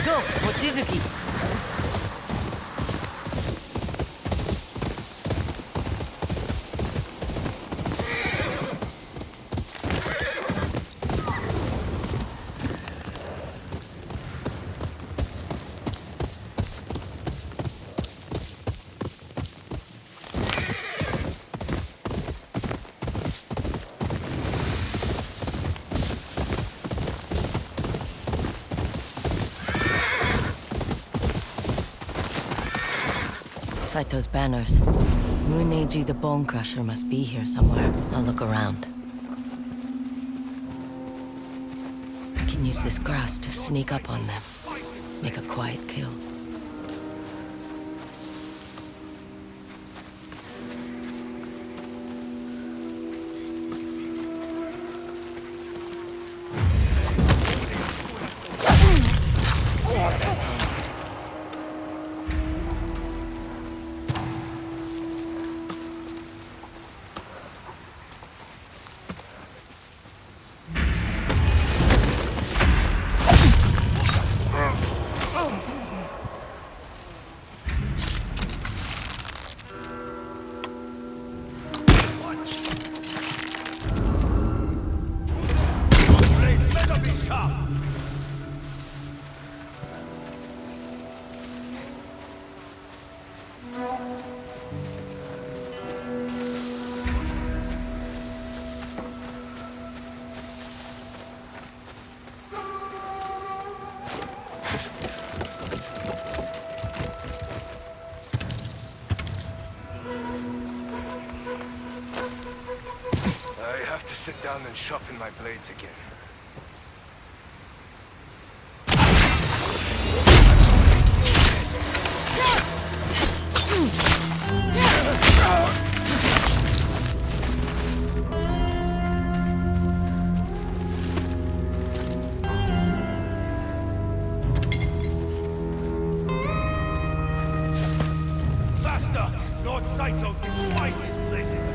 Go, Mochizuki! Saito's banners. Muneji the Bone Crusher must be here somewhere. I'll look around. I can use this grass to sneak up on them. Make a quiet kill. Sit down and sharpen my blades again. Faster! Lord Saito despises laziness!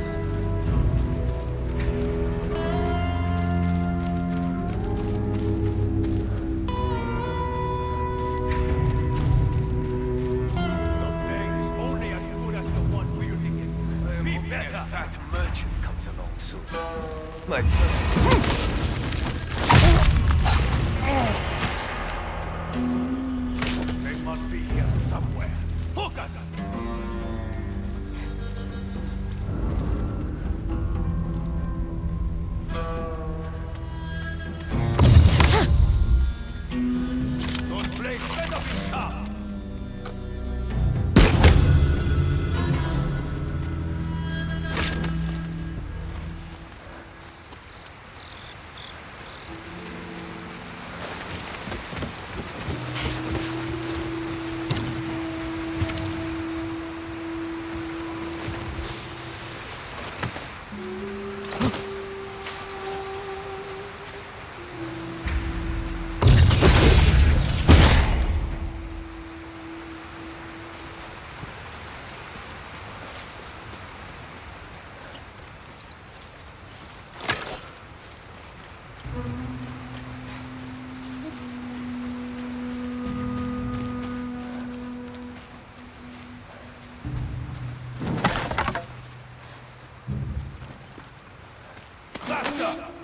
That merchant comes along soon. My first. They must be here somewhere. Focus! Those blades better be sharp!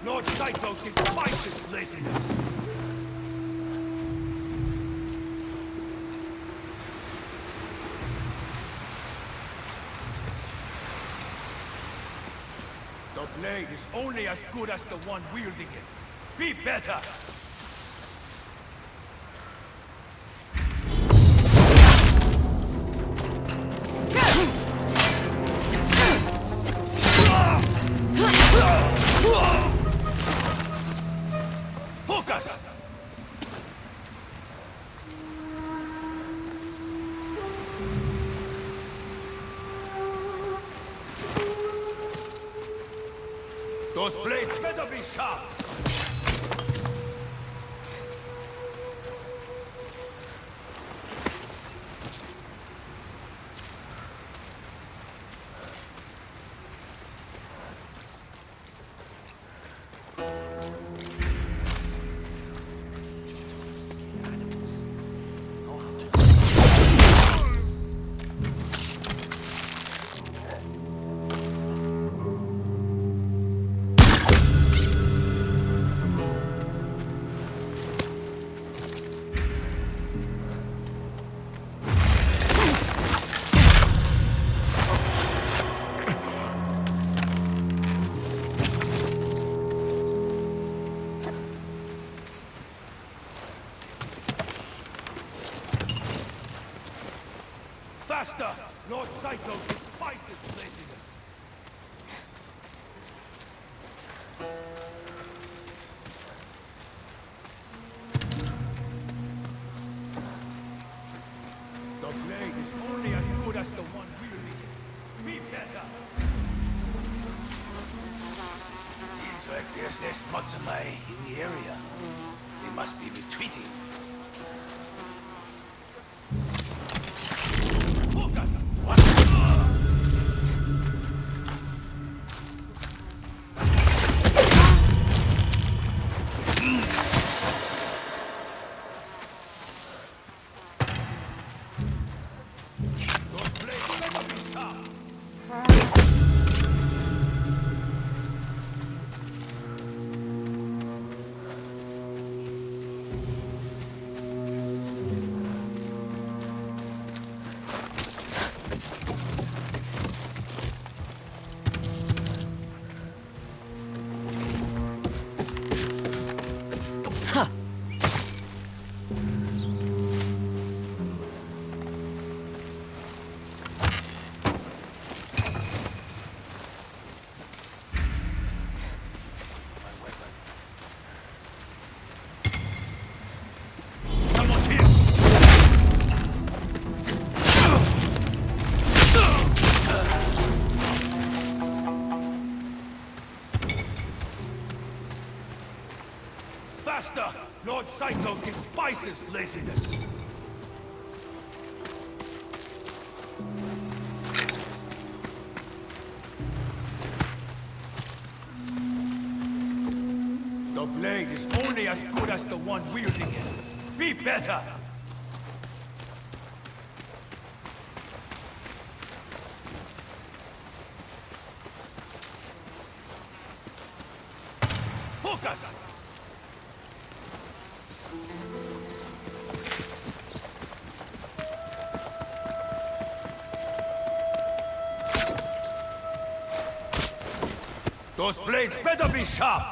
Lord Saito despises laziness! The blade is only as good as the one wielding it. Be better! Focus! Those blades better be sharp! Faster! Lord Psycho despises laziness. The blade is only as good as the one wielding it. Be better! Seems like there's less Matsumae in the area. They must be retreating. Focus! What? Those blades never be sharp. Ha! Someone's here! Faster! Lord Psycho despises laziness. The blade is only as good as the one wielding it. Be better! Focus! Those blades better be sharp!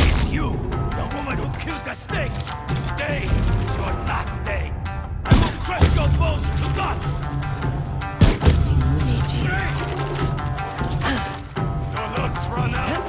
It's you, the woman who killed the snake! Today is your last day! I will crush your bones to dust! Must be Muneji. Your luck's run out!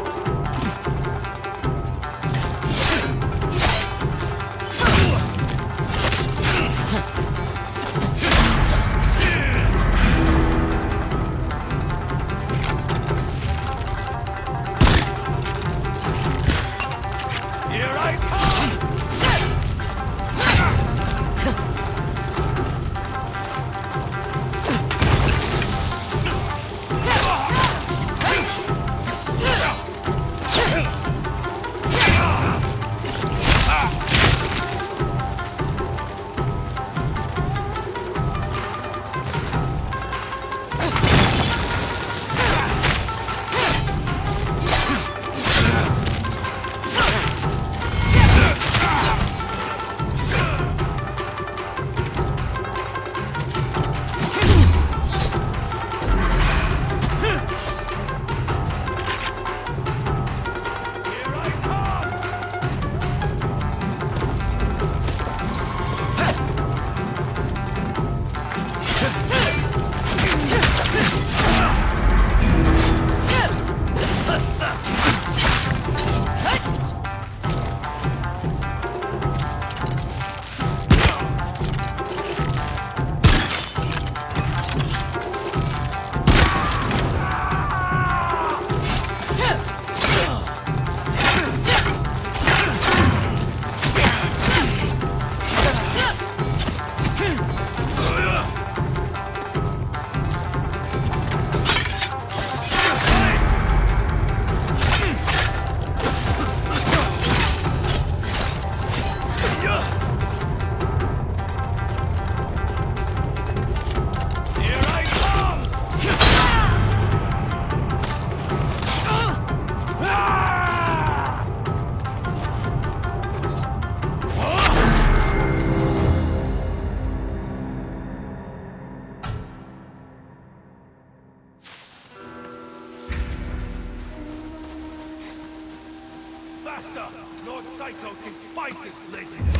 Faster! Lord Saito despises laziness.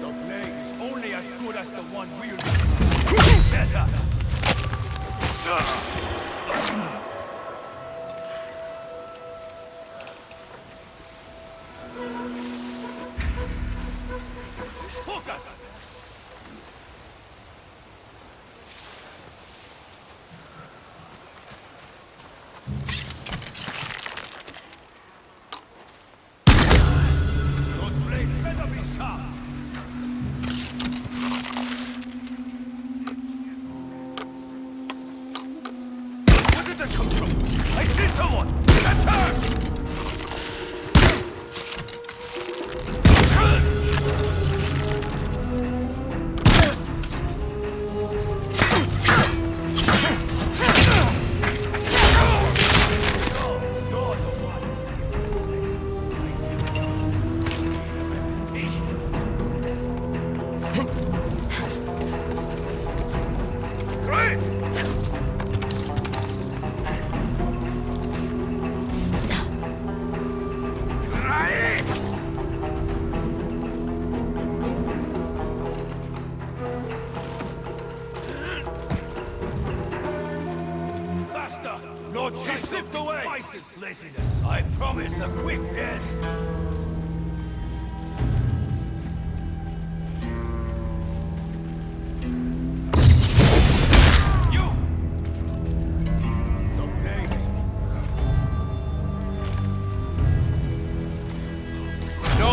The blade is only as good as the one wielding. Better! Focus! Those blades better be sharp! Where did that come from? I see someone! That's her! Lord, she slipped away! Laziness. I promise a quick death. You! Don't play this. No!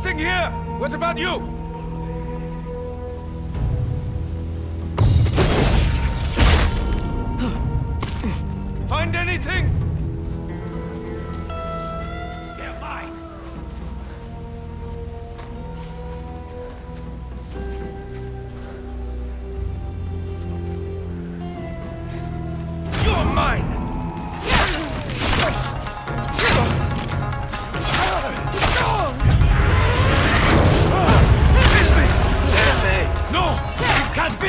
Nothing here! What about you? Find anything? They're mine! You're mine! No! It can't be!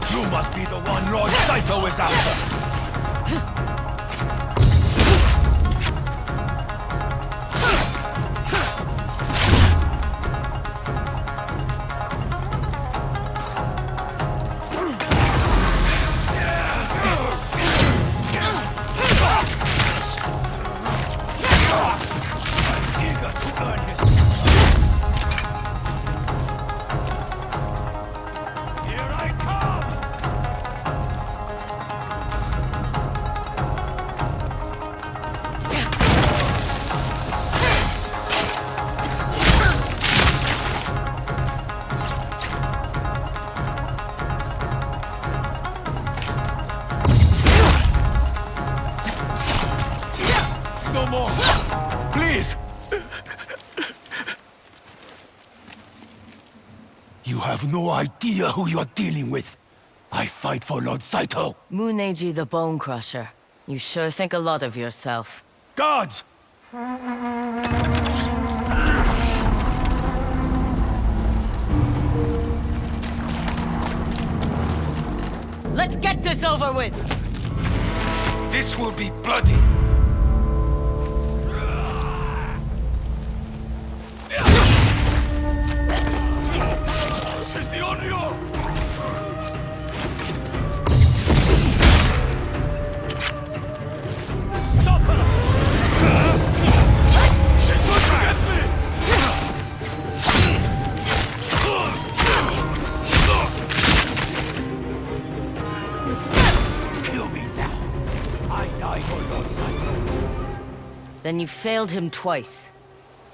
You must be the one Lord Saito is after! No more! Please! You have no idea who you're dealing with. I fight for Lord Saito. Muneji the Bone Crusher. You sure think a lot of yourself. Guards! Let's get this over with! This will be bloody! This is the Onryo! Stop her! She's going to get me! Kill me now. I die for Lord Saito. Then you failed him twice.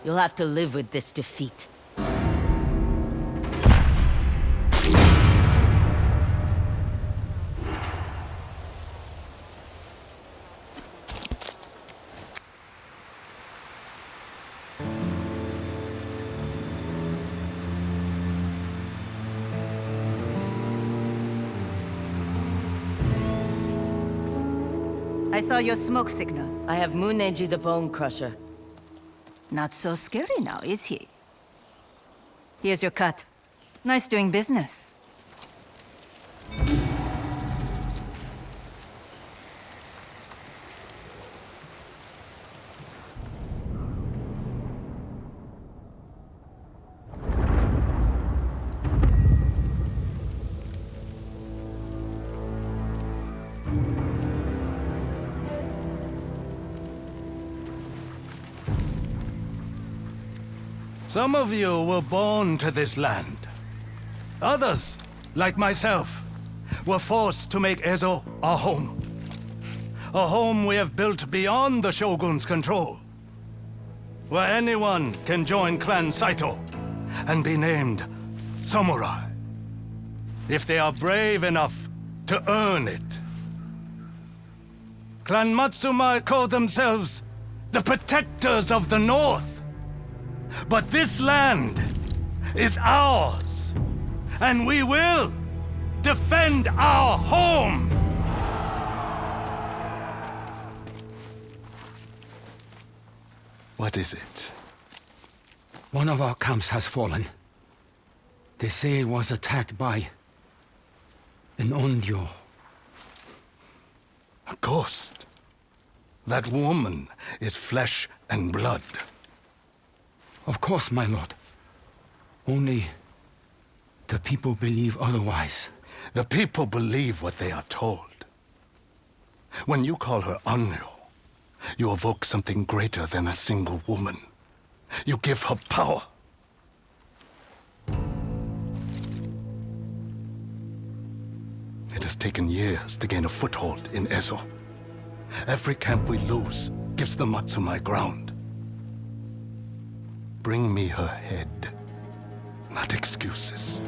You'll have to live with this defeat. I saw your smoke signal. I have Muneji the Bone Crusher. Not so scary now, is he? Here's your cut. Nice doing business. Some of you were born to this land. Others, like myself, were forced to make Ezo our home. A home we have built beyond the Shogun's control, where anyone can join Clan Saito and be named samurai, if they are brave enough to earn it. Clan Matsumai call themselves the Protectors of the North. But this land is ours, and we will defend our home! What is it? One of our camps has fallen. They say it was attacked by an Onryo. A ghost. That woman is flesh and blood. Of course, my lord. Only the people believe otherwise. The people believe what they are told. When you call her Anyo, you evoke something greater than a single woman. You give her power. It has taken years to gain a foothold in Ezo. Every camp we lose gives the Matsumai ground. Bring me her head, not excuses.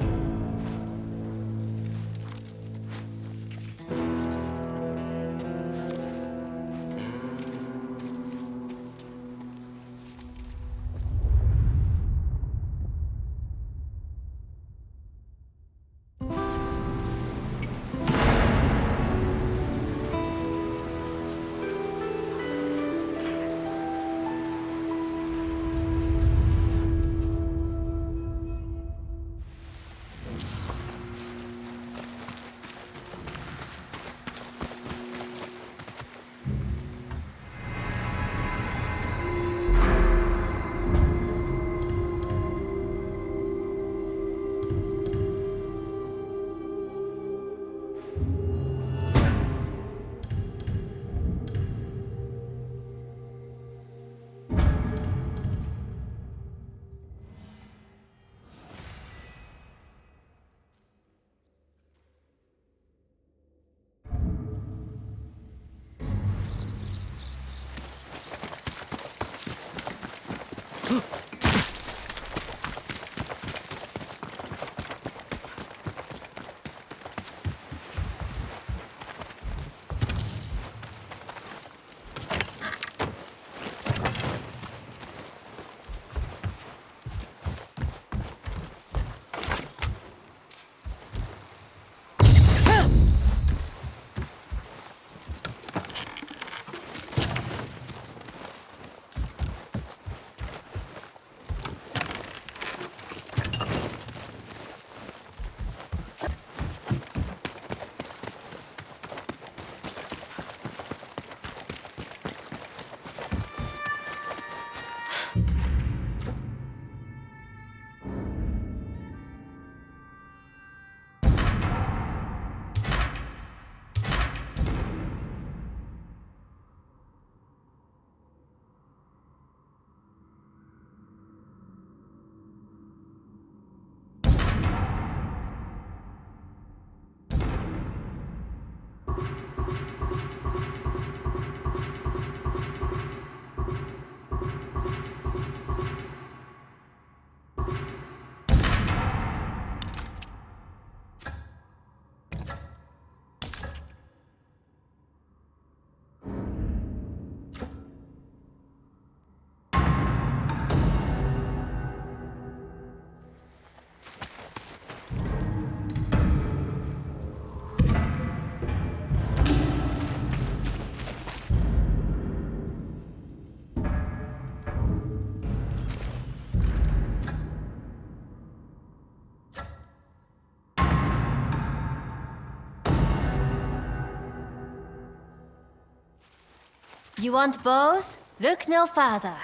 You want both? Look no further.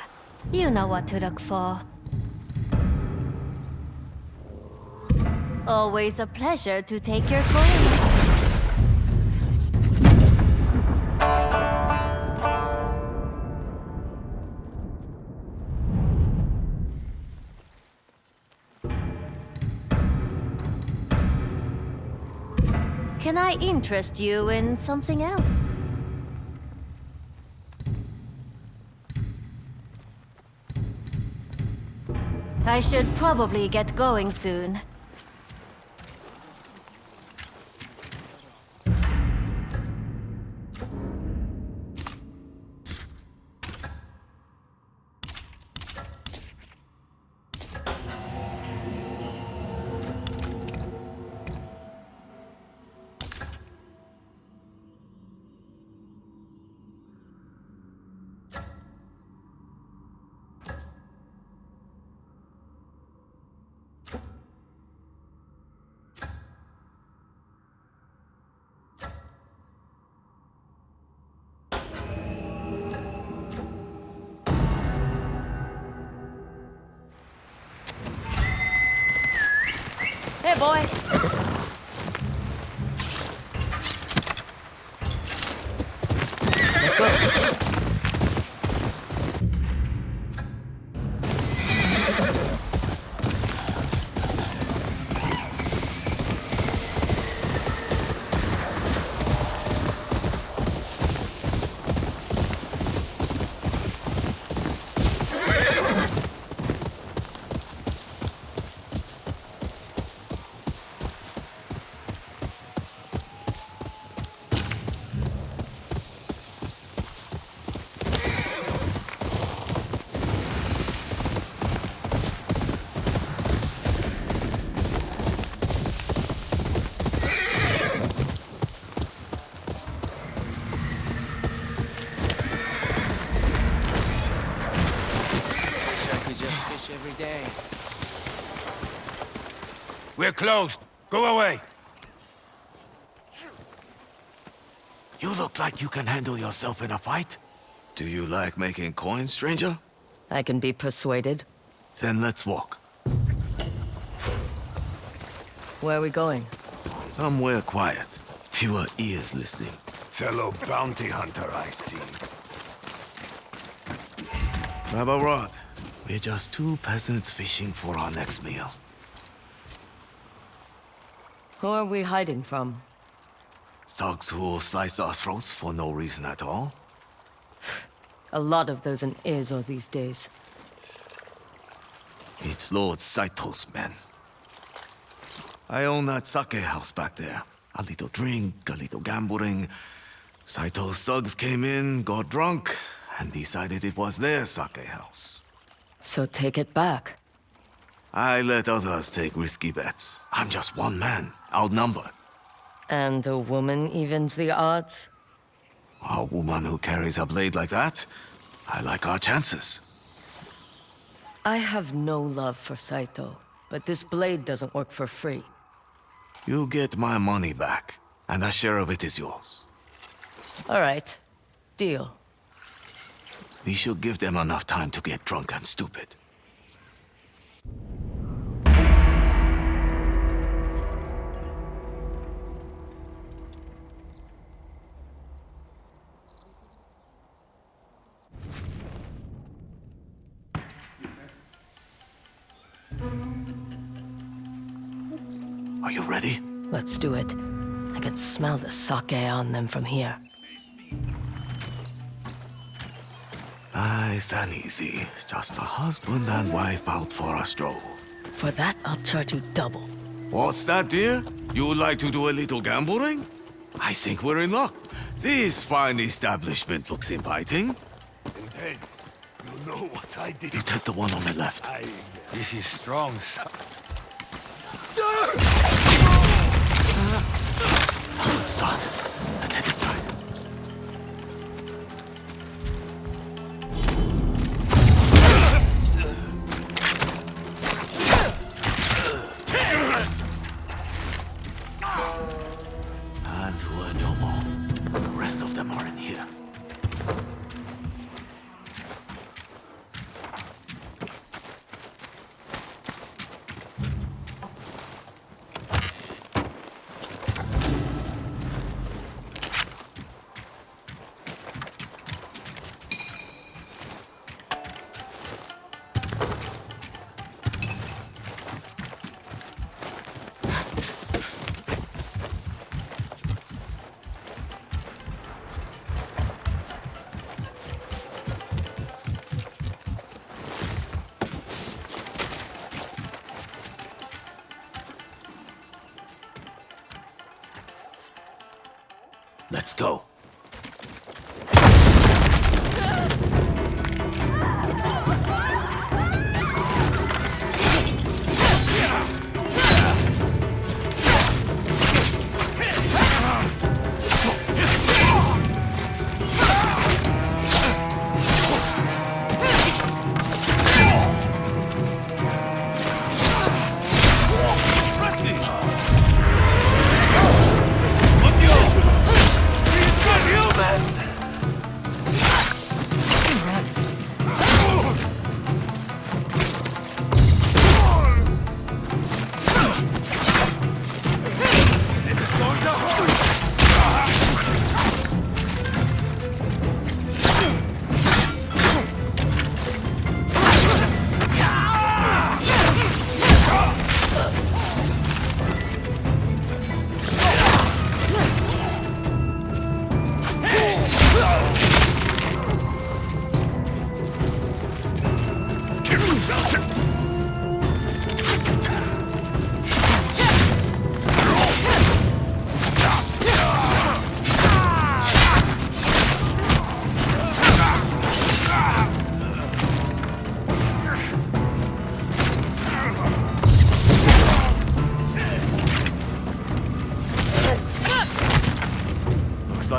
You know what to look for. Always a pleasure to take your coin. Can I interest you in something else? I should probably get going soon. boy. Let's go. Every day. We're closed. Go away. You look like you can handle yourself in a fight. Do you like making coins, stranger? I can be persuaded. Then let's walk. Where are we going? Somewhere quiet. Fewer ears listening. Fellow bounty hunter, I see. Grab a rod. We're just two peasants fishing for our next meal. Who are we hiding from? Thugs who will slice our throats for no reason at all. A lot of those in Ezo these days. It's Lord Saito's men. I own that sake house back there. A little drink, a little gambling. Saito's thugs came in, got drunk, and decided it was their sake house. So take it back. I let others take risky bets. I'm just one man, outnumbered. And a woman evens the odds? A woman who carries a blade like that? I like our chances. I have no love for Saito, but this blade doesn't work for free. You get my money back, and a share of it is yours. All right. Deal. We should give them enough time to get drunk and stupid. Are you ready? Let's do it. I can smell the sake on them from here. Nice and easy. Just a husband and wife out for a stroll. For that, I'll charge you double. What's that, dear? You would like to do a little gambling? I think we're in luck. This fine establishment looks inviting. And then, you know what I did. You take the one on the left. This is strong, son. Good start. Let's head inside. And we're no more. The rest of them are in here. Let's go.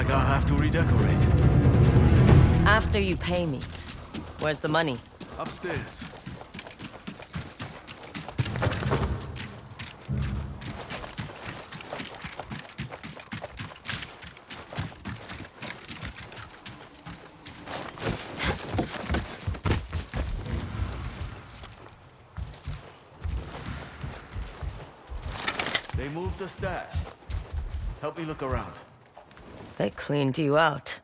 like I'll have to redecorate. After you pay me. Where's the money? Upstairs. They moved the stash. Help me look around. They cleaned you out.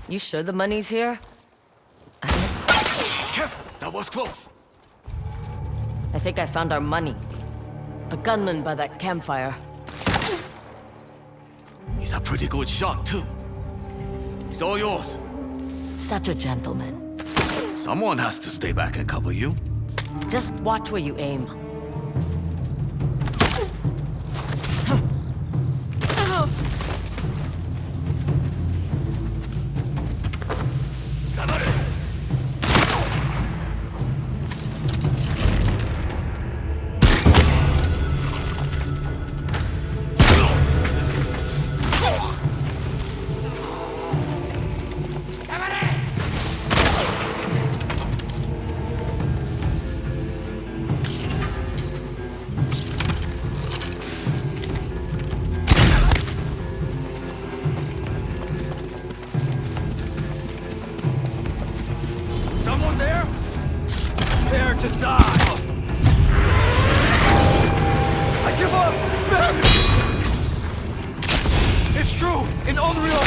You sure the money's here? Careful! That was close! I think I found our money. A gunman by that campfire. He's a pretty good shot, too. It's all yours. Such a gentleman. Someone has to stay back and cover you. Just watch where you aim. Someone there? Prepare to die! I give up! Spare me! It's true! In unreal...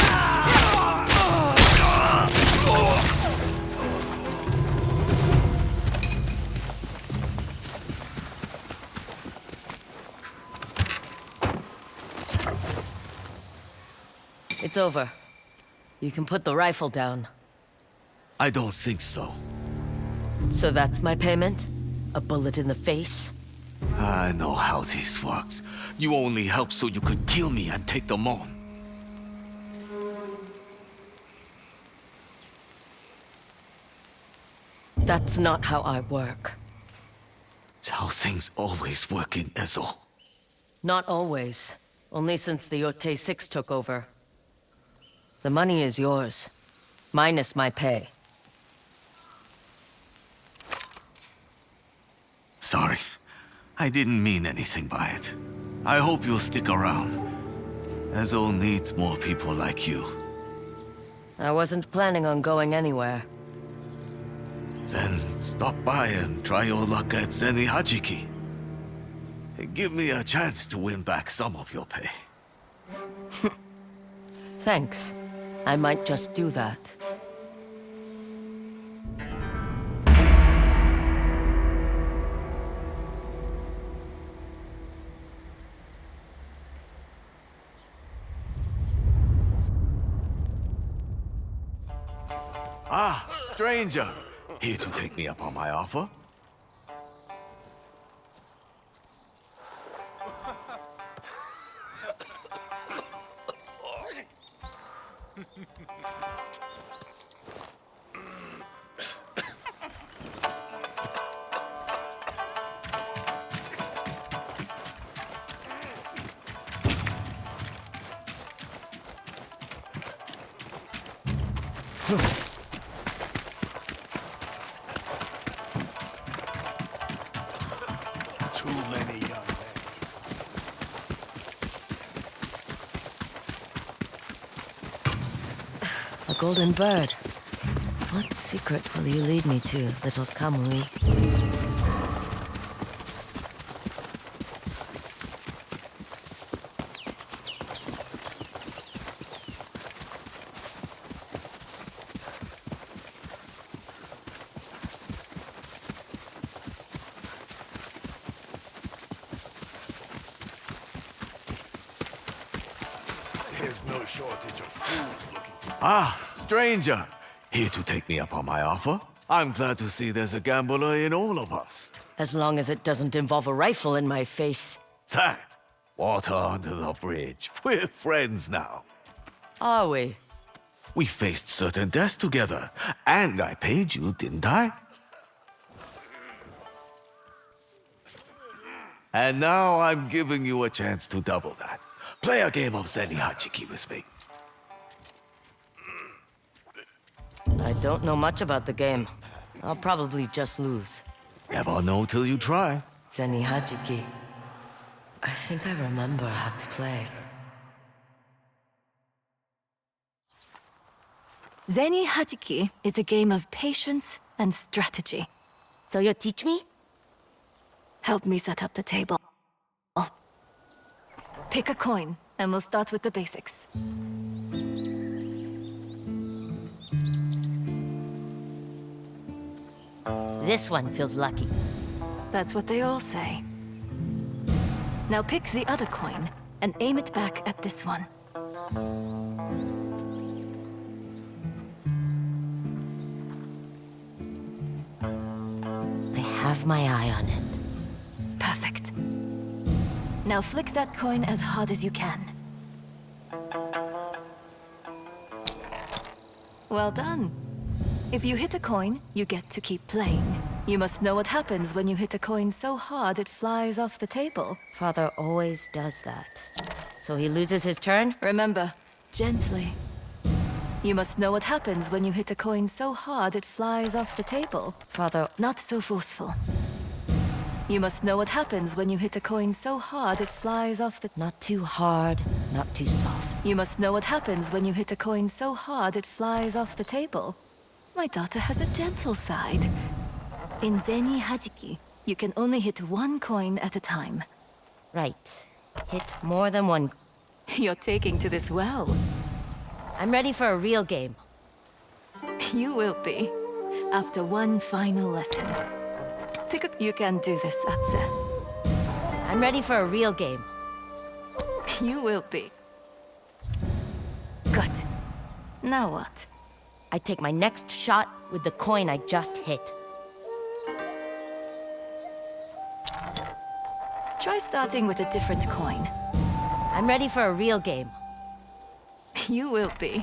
It's over. You can put the rifle down. I don't think so. So that's my payment? A bullet in the face? I know how this works. You only helped so you could kill me and take them on. That's not how I work. It's how things always work in Ezo. Not always. Only since the Yotei 6 took over. The money is yours. Minus my pay. Sorry. I didn't mean anything by it. I hope you'll stick around. Ezo needs more people like you. I wasn't planning on going anywhere. Then stop by and try your luck at Zeni Hajiki. Give me a chance to win back some of your pay. Thanks. I might just do that. Ah, stranger. Here to take me up on my offer? Too many young men. A golden bird. What secret will you lead me to, little Kamui? There's no shortage of fools looking to... Ah, stranger. Here to take me up on my offer? I'm glad to see there's a gambler in all of us. As long as it doesn't involve a rifle in my face. That, water under the bridge. We're friends now. Are we? We faced certain deaths together, and I paid you, didn't I? And now I'm giving you a chance to double that. Play a game of Zenny Hachiki with me. I don't know much about the game. I'll probably just lose. Never know till you try. Zenny Hachiki. I think I remember how to play. Zenny Hachiki is a game of patience and strategy. So you'll teach me? Help me set up the table. Pick a coin, and we'll start with the basics. This one feels lucky. That's what they all say. Now pick the other coin, and aim it back at this one. I have my eye on it. Perfect. Now flick that coin as hard as you can. Well done. If you hit a coin, you get to keep playing. You must know what happens when you hit a coin so hard it flies off the table. Father always does that. So he loses his turn? Remember, gently. You must know what happens when you hit a coin so hard it flies off the table. Father, Not so forceful. You must know what happens when you hit a coin so hard it flies off the... not too hard, not too soft. You must know what happens when you hit a coin so hard it flies off the table. My daughter has a gentle side. In Zenny Hachiki, you can only hit one coin at a time. Right. Hit more than one. You're taking to this well. I'm ready for a real game. You will be, after one final lesson. Pick up. You can do this, Atse. I'm ready for a real game. You will be. Good. Now what? I take my next shot with the coin I just hit. Try starting with a different coin. I'm ready for a real game. You will be.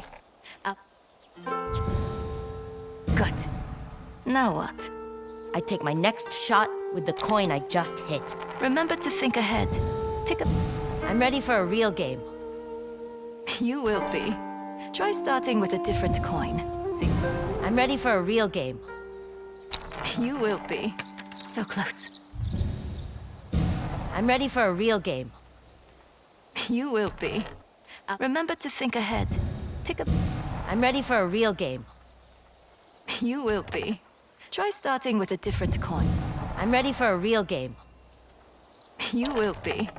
Good. Now what? I take my next shot with the coin I just hit. Remember to think ahead. Pick up. I'm ready for a real game. You will be. Try starting with a different coin. See? I'm ready for a real game. You will be. So close. I'm ready for a real game. You will be. Remember to think ahead. Pick up. I'm ready for a real game. You will be. Try starting with a different coin. I'm ready for a real game. You will be.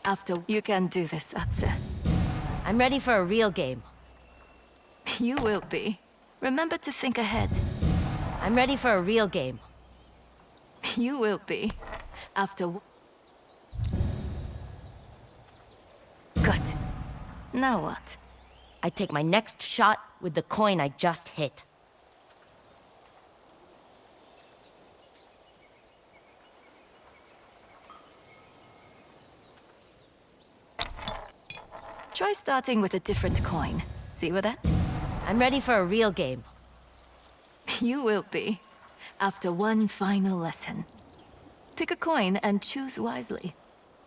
After you can do this, Atse. I'm ready for a real game. You will be. Remember to think ahead. I'm ready for a real game. You will be. After... Good. Now what? I take my next shot with the coin I just hit. Try starting with a different coin. See with that? I'm ready for a real game. You will be. After one final lesson. Pick a coin and choose wisely.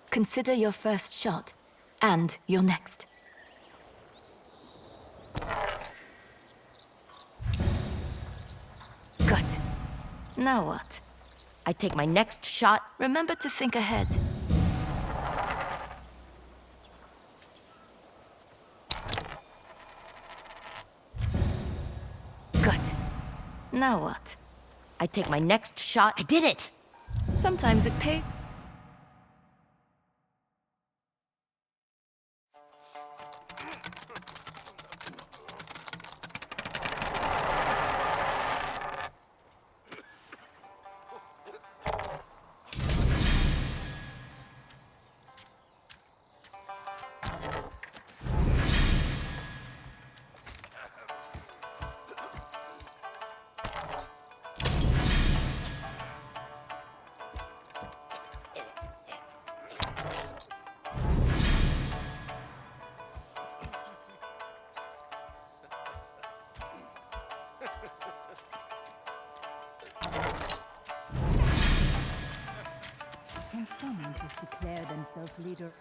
Consider your first shot. And your next. Good. Now what? I take my next shot. Remember to think ahead. Good. Now what? I take my next shot. I did it! Sometimes it pays. yourself leader.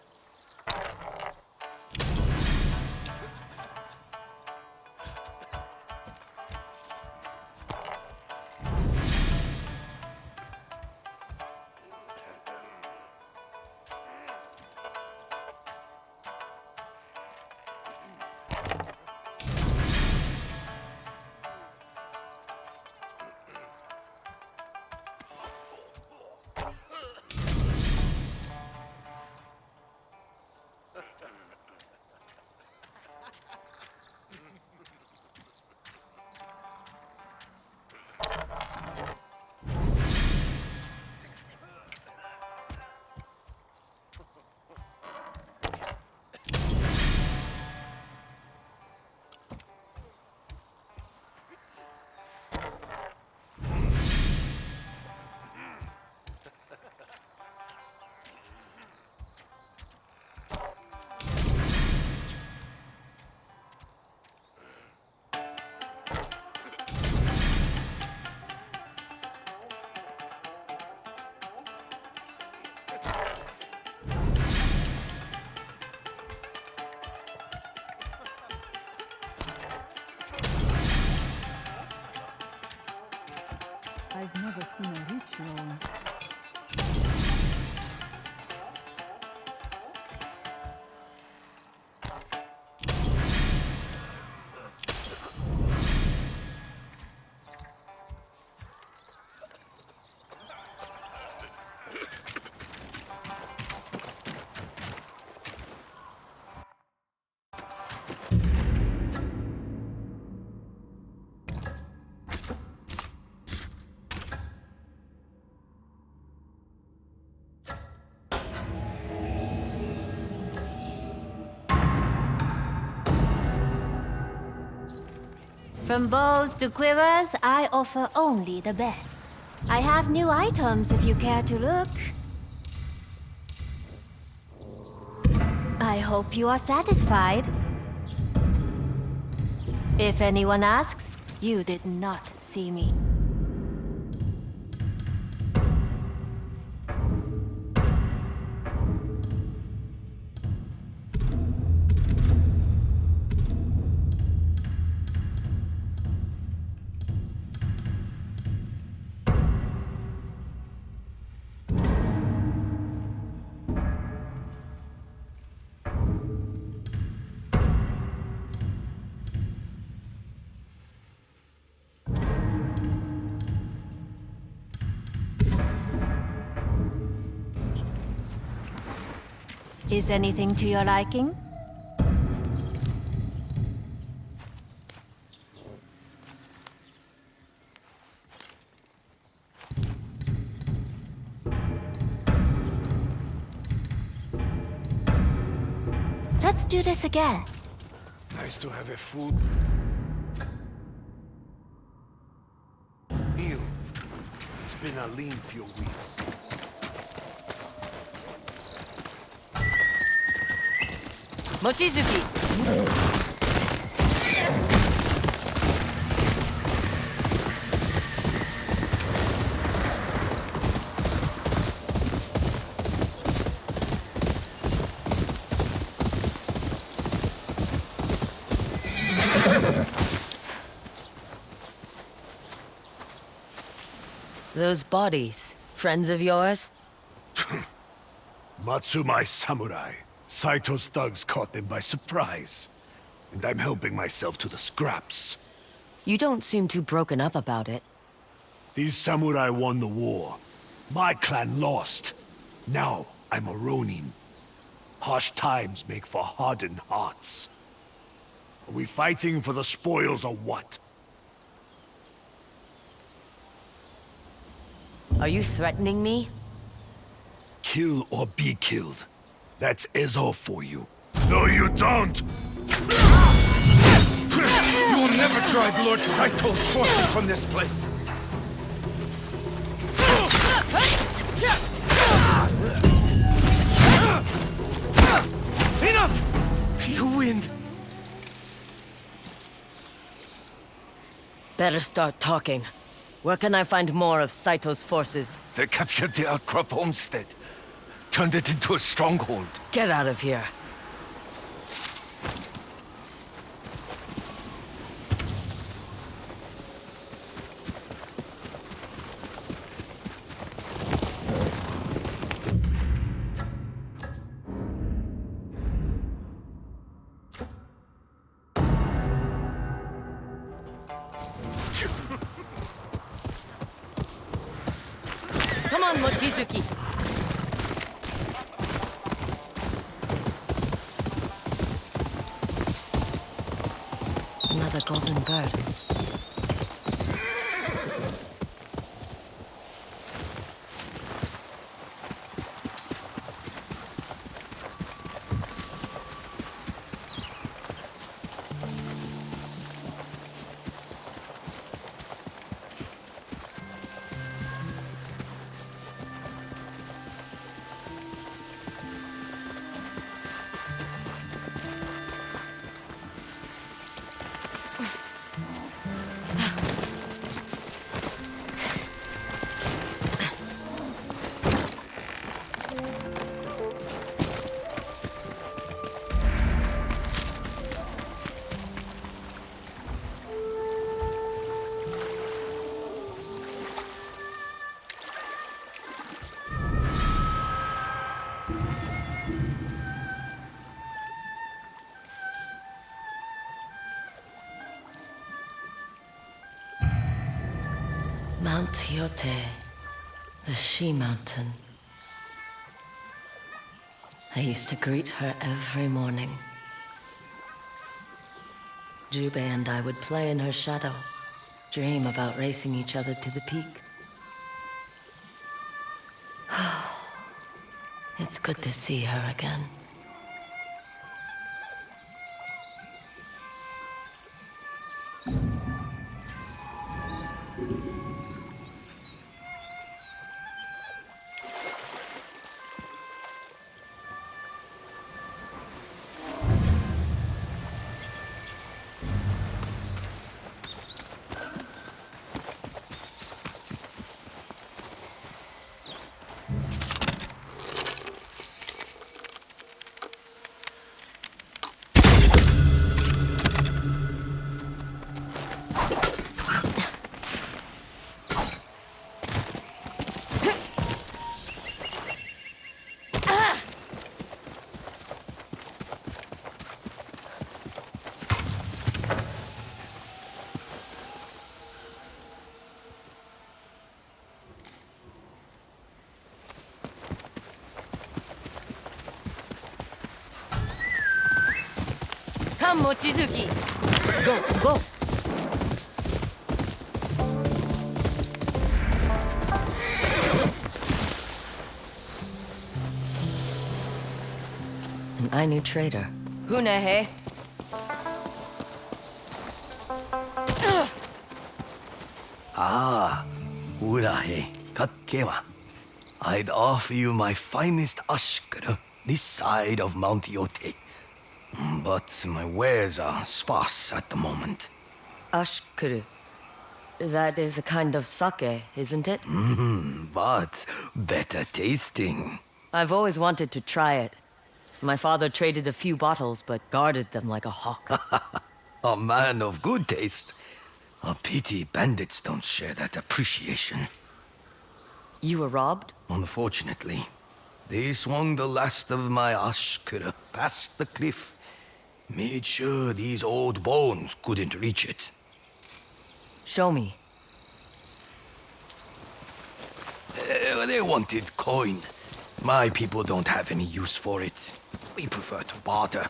I've never seen a ritual. From bows to quivers, I offer only the best. I have new items if you care to look. I hope you are satisfied. If anyone asks, you did not see me. Is anything to your liking? Let's do this again. Nice to have a food meal. It's been a lean few weeks. Mochizuki! Those bodies, friends of yours? Matsumai samurai. Saito's thugs caught them by surprise. And I'm helping myself to the scraps. You don't seem too broken up about it. These samurai won the war. My clan lost. Now I'm a ronin. Harsh times make for hardened hearts. Are we fighting for the spoils or what? Are you threatening me? Kill or be killed. That's Ezo for you. No, you don't! You will never drive Lord Saito's forces from this place! Enough! You win! Better start talking. Where can I find more of Saito's forces? They captured the Outcrop homestead. turned it into a stronghold. Get out of here. Come on, Mochizuki. Another golden bird. Mt Yotei, the she-mountain. I used to greet her every morning. Jubei and I would play in her shadow, dream about racing each other to the peak. It's good to see her again. Come, Mochizuki! Go, go! An Ainu trader. Hunehe! Ah, Urahe, Katkewa. I'd offer you my finest ashkara this side of Mt Yotei. But my wares are sparse at the moment. Ashkuru. That is a kind of sake, isn't it? But better tasting. I've always wanted to try it. My father traded a few bottles, but guarded them like a hawk. A man of good taste. A pity bandits don't share that appreciation. You were robbed? Unfortunately, they swung the last of my ashkara past the cliff. Made sure these old bones couldn't reach it. Show me. They wanted coin. My people don't have any use for it. We prefer to barter.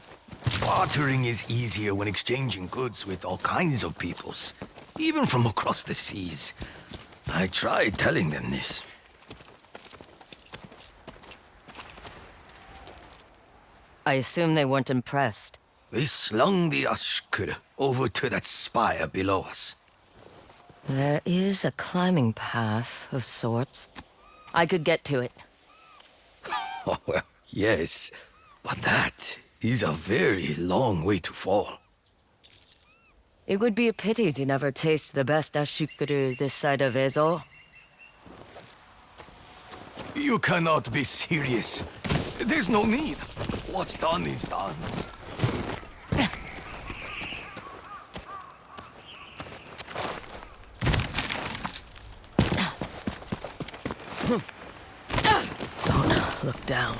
Bartering is easier when exchanging goods with all kinds of peoples, even from across the seas. I tried telling them this. I assume they weren't impressed. They slung the ashkara over to that spire below us. There is a climbing path of sorts. I could get to it. Oh, well, yes. But that is a very long way to fall. It would be a pity to never taste the best ashukuru this side of Ezo. You cannot be serious. There's no need. What's done is done. Don't look down.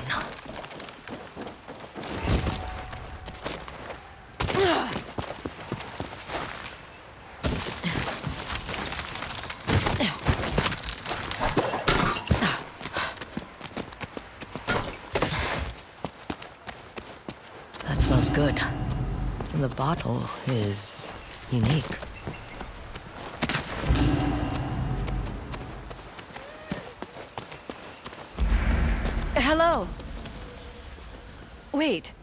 That smells good. And the bottle is unique. Hello. Wait.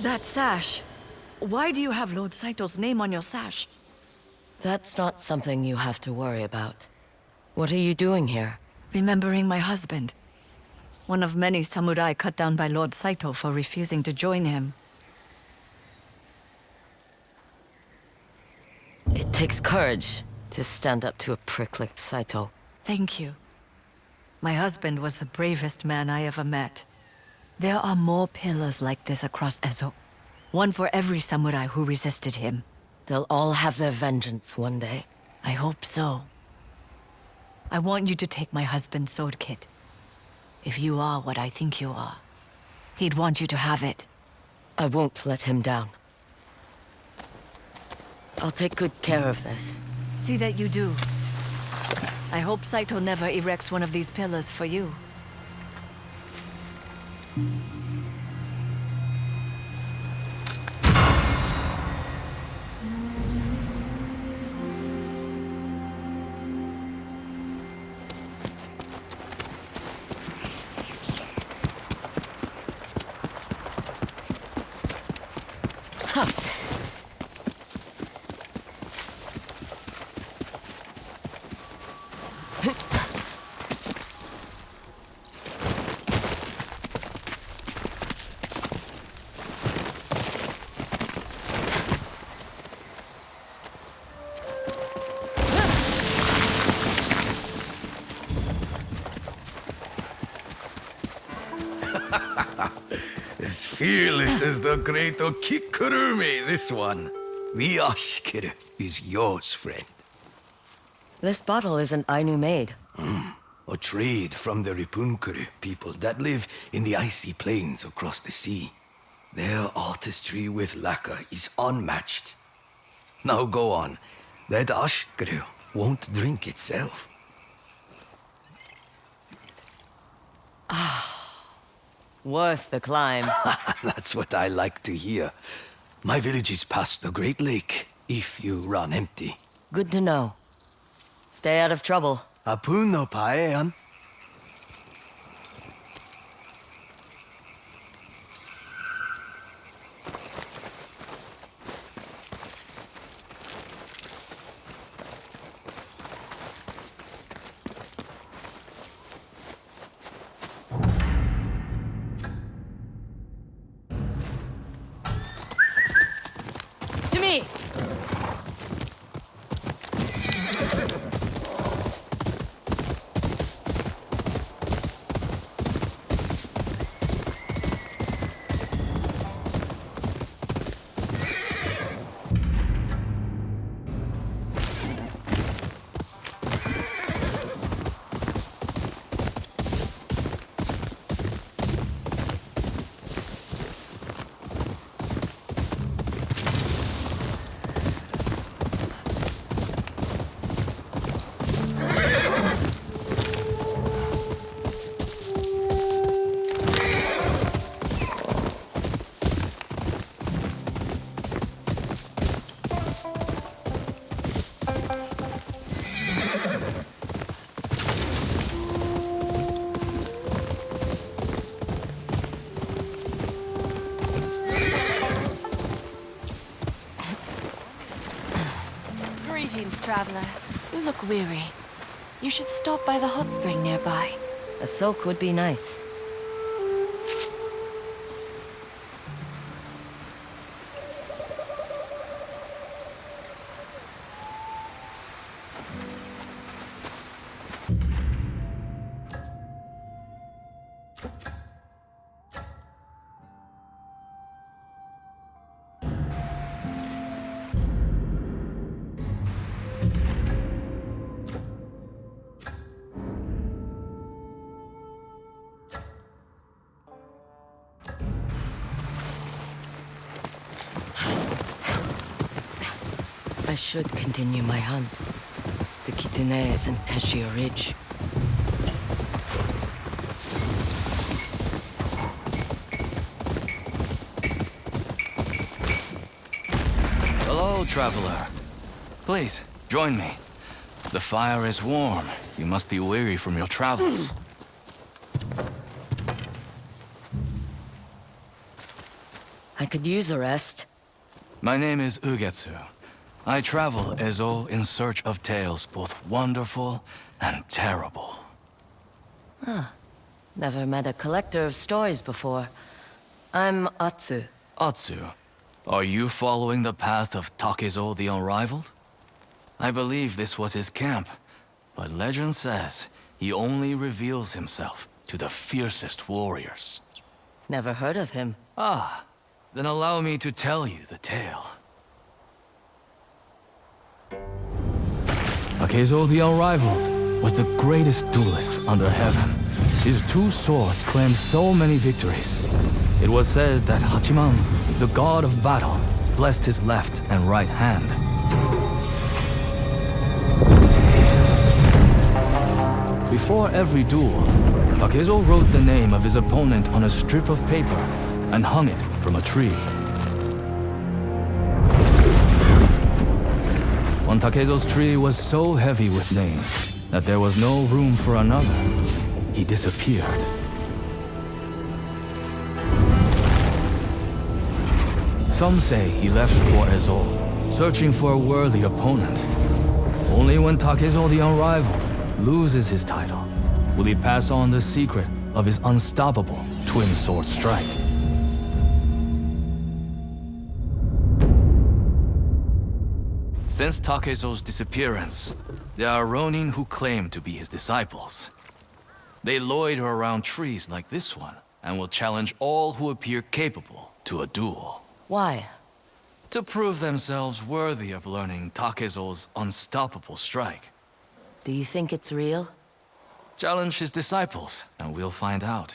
That sash. Why do you have Lord Saito's name on your sash? That's not something you have to worry about. What are you doing here? Remembering my husband. One of many samurai cut down by Lord Saito for refusing to join him. It takes courage to stand up to a prick like Saito. Thank you. My husband was the bravest man I ever met. There are more pillars like this across Ezo. One for every samurai who resisted him. They'll all have their vengeance one day. I hope so. I want you to take my husband's sword kit. If you are what I think you are, he'd want you to have it. I won't let him down. I'll take good care of this. See that you do. I hope Saito never erects one of these pillars for you. As fearless as the great Okikurumi, this one. The Ashkiru is yours, friend. This bottle isn't Ainu made. A trade from the Ripunkuru people that live in the icy plains across the sea. Their artistry with lacquer is unmatched. Now go on. That Ashkiru won't drink itself. Worth the climb. That's what I like to hear. My village is past the Great Lake, if you run empty. Good to know. Stay out of trouble. Apun no paean. To me! Greetings, traveler. You look weary. You should stop by the hot spring nearby. A soak would be nice. should continue my hunt. The Kitsune and Teshio Ridge. Hello, traveler. Please, join me. The fire is warm. You must be weary from your travels. I could use a rest. My name is Ugetsu. I travel Ezo in search of tales both wonderful and terrible. Never met a collector of stories before. I'm Atsu. Atsu, are you following the path of Takezo the Unrivaled? I believe this was his camp, but legend says he only reveals himself to the fiercest warriors. Never heard of him. Ah, then allow me to tell you the tale. Takezo the Unrivaled was the greatest duelist under heaven. His two swords claimed so many victories. It was said that Hachiman, the god of battle, blessed his left and right hand. Before every duel, Takezo wrote the name of his opponent on a strip of paper and hung it from a tree. When Takezo's tree was so heavy with names that there was no room for another, he disappeared. Some say he left for Ezo, searching for a worthy opponent. Only when Takezo the Unrivaled loses his title will he pass on the secret of his unstoppable twin sword strike. Since Takezo's disappearance, there are Ronin who claim to be his disciples. They loiter around trees like this one and will challenge all who appear capable to a duel. Why? To prove themselves worthy of learning Takezo's unstoppable strike. Do you think it's real? Challenge his disciples, and we'll find out.